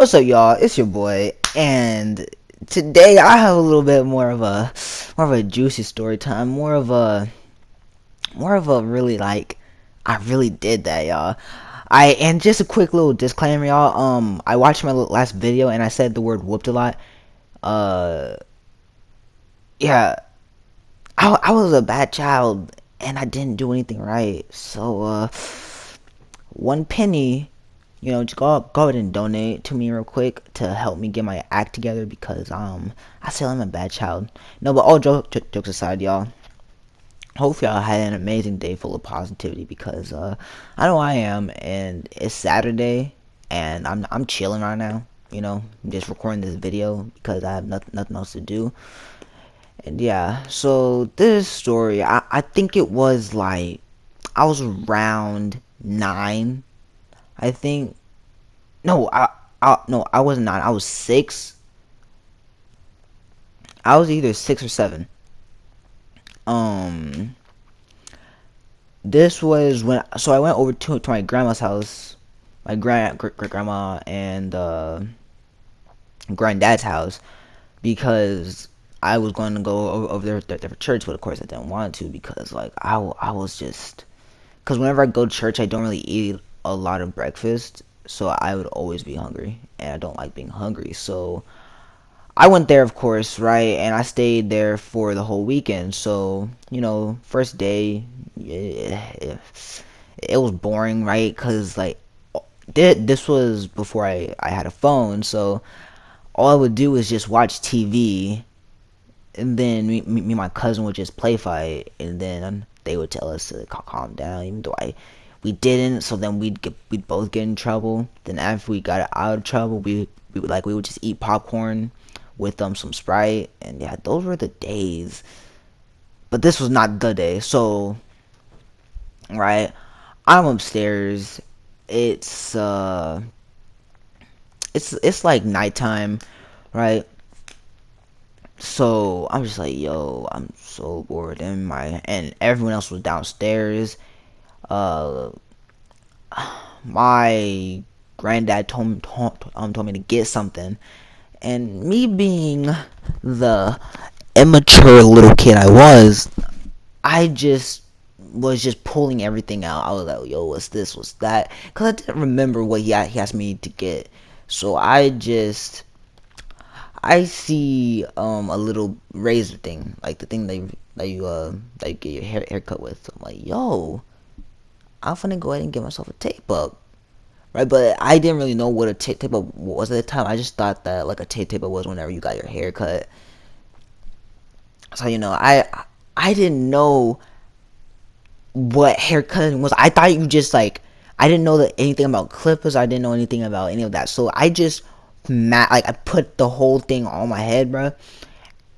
What's up, y'all? It's your boy, and today I have a little bit more of a juicy story time, more of a really like I really did that, y'all. And just a quick little disclaimer, y'all. I watched my last video and I said the word whooped a lot. Uh, yeah, I was a bad child and I didn't do anything right. So, 1 penny, just go ahead and donate to me real quick to help me get my act together because I still am a bad child. No, but all jokes aside, y'all. Hopefully y'all had an amazing day full of positivity because I know I am, and it's Saturday and I'm chilling right now. I'm just recording this video because I have nothing else to do. And yeah, so this story, I think it was like I was around 9, I think. No, no, I was not. I was 6. I was either 6 or 7. Um, this was when. So I went over to my grandma's house, my great grandma and granddad's house, because I was going to go over there for church, but of course I didn't want to because like I was just because whenever I go to church I don't really eat a lot of breakfast, so I would always be hungry and I don't like being hungry. So I went there, of course, right, and I stayed there for the whole weekend. So first day, it was boring, right? Because like this was before I had a phone, so all I would do is just watch TV, and then me and my cousin would just play fight, and then they would tell us to calm down, even though we didn't. So then we'd both get in trouble. Then after we got out of trouble, we would just eat popcorn with some Sprite, and yeah, those were the days. But this was not the day. So right, I'm upstairs. It's it's like nighttime, right? So I'm just like, yo, I'm so bored, and everyone else was downstairs. Uh, my granddad told me to get something, and me being the immature little kid I was just pulling everything out. I was like, yo, what's this, what's that? Because I didn't remember what he asked me to get. So I see a little razor thing, like the thing that you get your haircut with. So I'm like, yo, I'm finna go ahead and get myself a tape up. Right, but I didn't really know what a tape up was at the time. I just thought that like a tape up was whenever you got your hair cut. So I didn't know what haircutting was. I thought you just like I didn't know that anything about clippers. I didn't know anything about any of that. So I just I put the whole thing on my head, bro.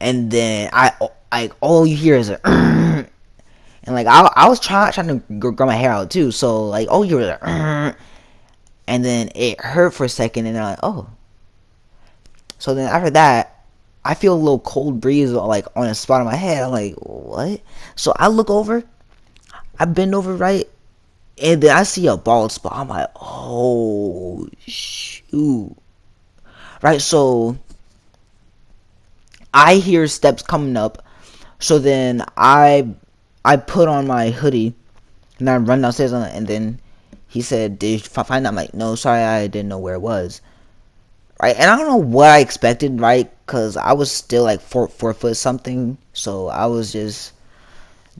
And then all you hear is a and like I was trying to grow my hair out too. So like all you hear is a and then it hurt for a second, and I'm like, oh. So then after that, I feel a little cold breeze like on a spot on my head. I'm like, what? So I look over, I bend over, right, and then I see a bald spot. I'm like, oh shoot, right? So I hear steps coming up. So then I put on my hoodie and I run downstairs, and then he said, "Did you find that?" I'm like, "No, sorry, I didn't know where it was." Right, and I don't know what I expected, right? Cause I was still like 4 foot something, so I was just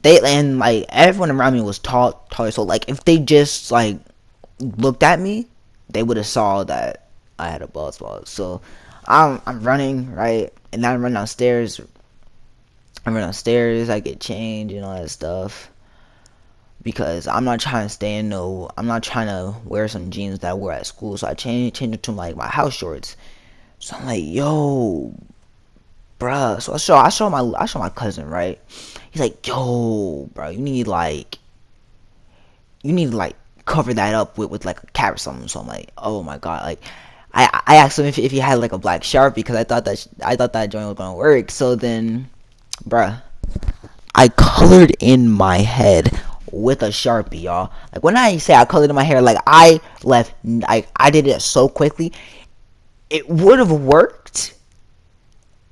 and like everyone around me was taller. So like if they just like looked at me, they would have saw that I had a bald spot. So I'm running, right, and I run downstairs. I get changed and all that stuff because I'm not trying to I'm not trying to wear some jeans that I wore at school. So I changed it to like my house shorts. So I'm like, yo, bruh. So I show my cousin, right? He's like, yo, bro, you need to like cover that up with like a cap or something. So I'm like, oh my god, like I asked him if he had like a black Sharpie because I thought that joint was gonna work. So then, bruh, I colored in my head with a Sharpie, y'all. Like when I say I colored in my hair, like I did it so quickly. it would have worked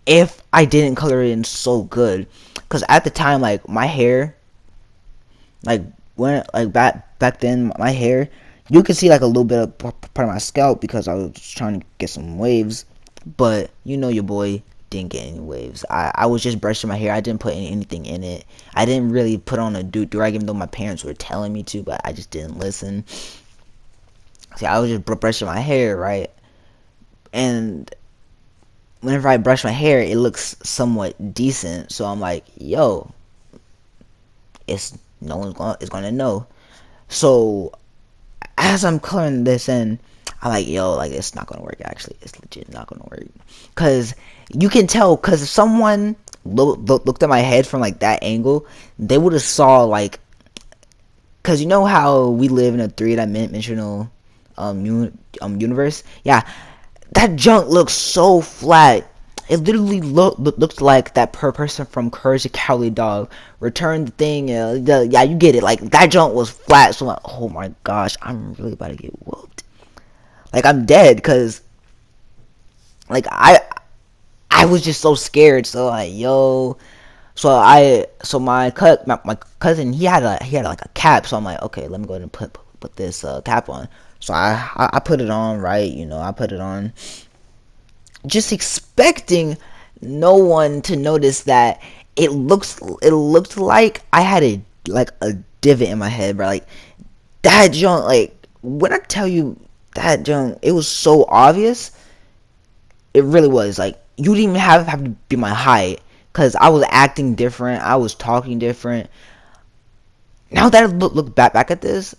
if I didn't color it in so good. Cause at the time, like my hair, like when like back then, my hair, you could see like a little bit of part of my scalp because I was trying to get some waves. But you know your boy didn't get any waves. I was just brushing my hair. I didn't put anything in it. I didn't really put on a do-rag even though my parents were telling me to, but I just didn't listen. See, I was just brushing my hair, right? And whenever I brush my hair, it looks somewhat decent. So I'm like, yo, it's no one's gonna know. So as I'm coloring this in, I'm like, yo, like it's not gonna work. Actually, it's legit not gonna work, cause you can tell. Cause if someone looked at my head from like that angle, they would have saw like, cause you know how we live in a three-dimensional universe. Yeah, that junk looks so flat. It literally looked like that person from Courage the Cowardly Dog returned the thing. Yeah, you get it. Like that junk was flat. So I'm like, oh my gosh, I'm really about to get whooped. Like I'm dead because like I was just so scared. So like yo, so my cousin he had like a cap. So I'm like, okay, let me go ahead and put this cap on. So I put it on, right. I put it on, just expecting no one to notice that it looked like I had a divot in my head, bro. Like that junk, like when I tell you that junk, it was so obvious. It really was. Like you didn't even have to be my height, cause I was acting different. I was talking different. Now that I look back at this,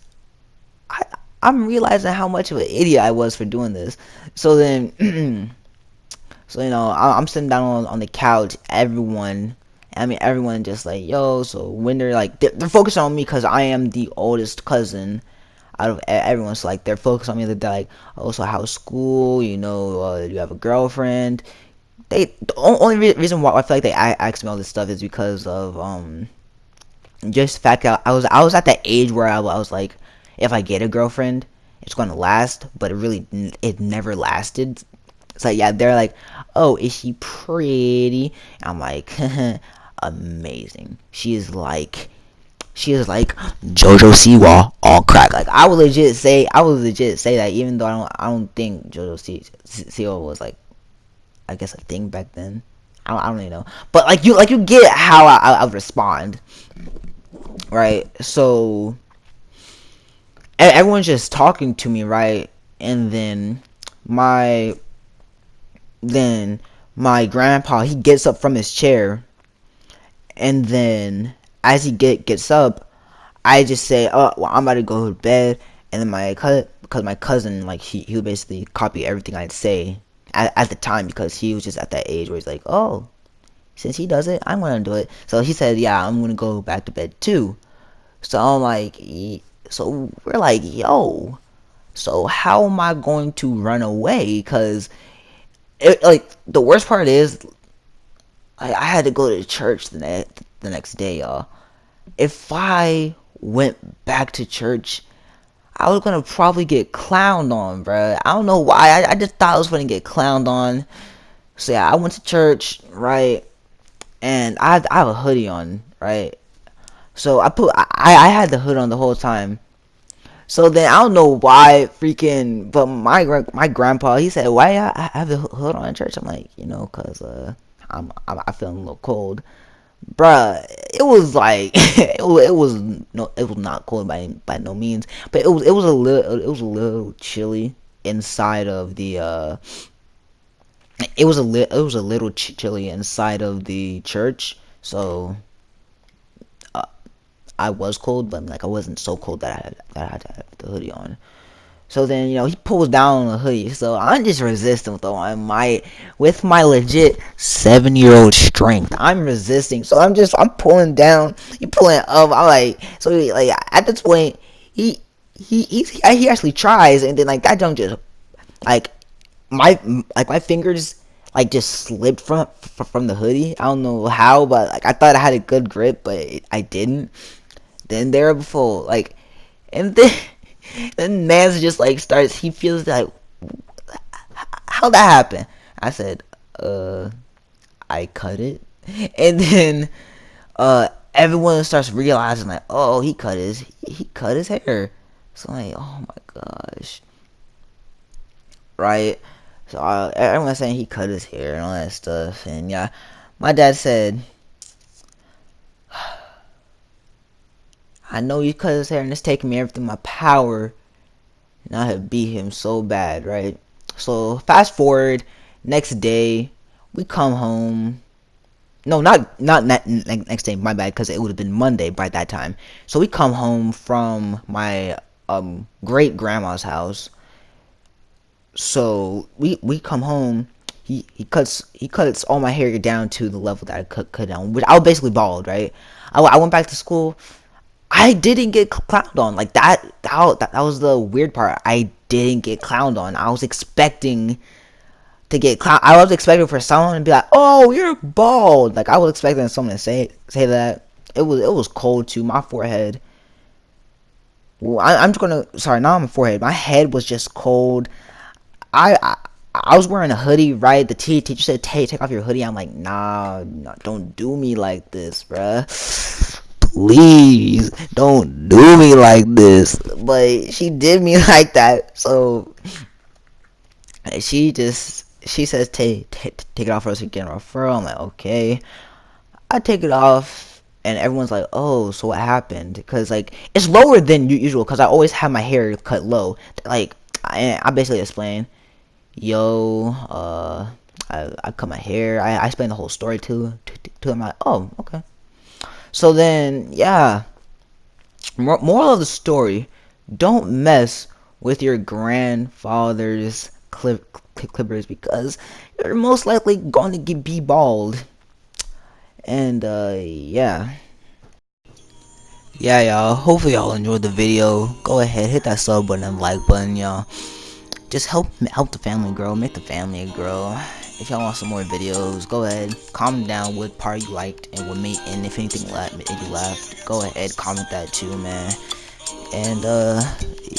I I'm realizing how much of an idiot I was for doing this. So then. So I'm sitting down on the couch. Everyone just like yo. So when they're like they're focused on me because I am the oldest cousin out of everyone. So like they're focused on me. They're like, oh, so how's school? You have a girlfriend? The only reason why I feel like they ask me all this stuff is because of just the fact that I was at that age where I was like, if I get a girlfriend, it's gonna last. But it never lasted. So yeah, they're like, oh, is she pretty? I'm like, amazing. She is like JoJo Siwa on crack. Like I would legit say that, even though I don't think Siwa was like, I guess, a thing back then. I don't really know, but like you get how I would respond, right? So everyone's just talking to me, right? And my then my grandpa, he gets up from his chair, and then as he gets up, I just say, oh well, I'm about to go to bed. And then because my cousin, like he would basically copy everything I'd say at the time, because he was just at that age where he's like, oh, since he does it, I'm gonna do it. So he said, yeah, I'm gonna go back to bed too. So I'm like, so we're like, yo, so how am I going to run away? Because like the worst part is, I had to go to church the next day, y'all. If I went back to church, I was gonna probably get clowned on, bruh. I don't know why. I just thought I was gonna get clowned on. So yeah, I went to church, right? And I have a hoodie on, right? So I had the hood on the whole time. So then I don't know why freaking, but my grandpa, he said, why I have the hood on in church? I'm like, cause I feeling a little cold, bruh. It was like it was not cold by no means, but it was a little chilly inside of the it was a little chilly inside of the church. So I was cold, but like I wasn't so cold that I had to have the hoodie on. So then, he pulls down the hoodie. So I'm just resisting with my legit 7-year-old strength. I'm resisting. So I'm pulling down. He pulling up. I'm like, so like at this point, he actually tries, and then like that junk just like my fingers like just slipped from the hoodie. I don't know how, but like I thought I had a good grip, but I didn't. Then there before like, and then man's just like starts. He feels like, how hell that happen? I said, I cut it. And then everyone starts realizing like, oh, he cut his hair. So I'm like, oh my gosh, right? So everyone's saying he cut his hair and all that stuff. And yeah, my dad said, I know you cut his hair and it's taking me everything in my power, and I have beat him so bad, right? So fast forward, next day, we come home. No, not next day. My bad, because it would have been Monday by that time. So we come home from my great grandma's house. So we come home. He cuts all my hair down to the level that I cut down, which I was basically bald, right? I went back to school. I didn't get clowned on like that was the weird part. I didn't get clowned on. I was expecting to get clown. I was expecting for someone to be like, "Oh, you're bald." Like I was expecting someone to say that. It was cold too. My forehead. Well, I'm just gonna. Sorry, not my forehead. My head was just cold. I I, I was wearing a hoodie, right? The teacher said, take off your hoodie." I'm like, nah, don't do me like this, bruh. Please, don't do me like this. But she did me like that. So she says, take it off for us to get a referral. I'm like, okay. I take it off, and everyone's like, oh, so what happened? Because like it's lower than usual, because I always have my hair cut low. Like I basically explain, yo, I cut my hair. I explained the whole story to him. Like, oh, okay. So then, yeah. Moral of the story: don't mess with your grandfather's clippers, because you're most likely going to be bald. And yeah, y'all. Hopefully y'all enjoyed the video. Go ahead, hit that sub button and like button, y'all. Just help the family grow, make the family grow. If y'all want some more videos, go ahead, comment down what part you liked and what made, and if anything made you laugh, go ahead, comment that too, man. And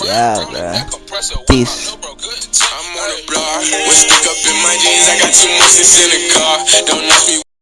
yeah, bruh. Peace. I'm on a block, with stick up in my jeans, I got 2 months in the car. Don't knock me.